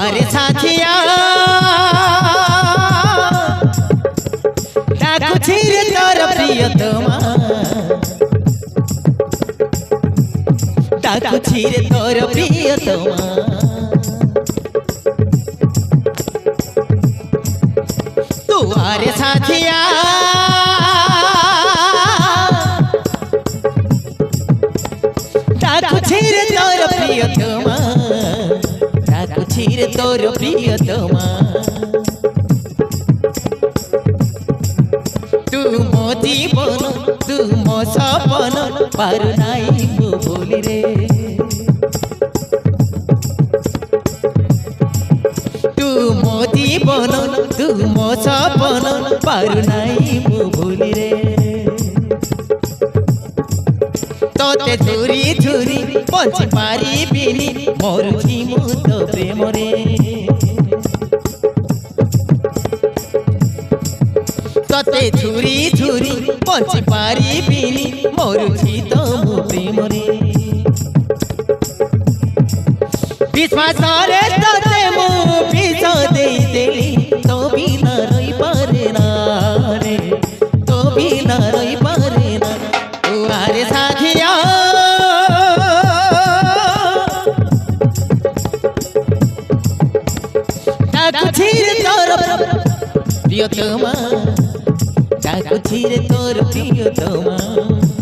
तुआरे साथिया डाकुछि रे तोर प्रियतमा डाकुछि रे तोर प्रियतमा तुआरे साथिया डाकुछि रे तोर प्रियतमा डाकुछि रे तोर प्रियतमा तू मो जीवन तू मो सपन पारु नाई मु भूली रे तू मो जीवन तू मो सपन पारु नाई मु भूली रे तोते झुरी झुरी बंची पारी बिनी मरुछि मु तो प्रेम रे तोते झुरी झुरी बंची पारी बिनी मरुछि तो मु प्रेम रे विश्वास रे तोते मु पिस देई देली तो बिना रही पारे ना रे तो बिना रही पारे ना तुआरे साथिया डाकुछि रे तोर प्रियतमा डाकुछि रे तोर प्रियतमा।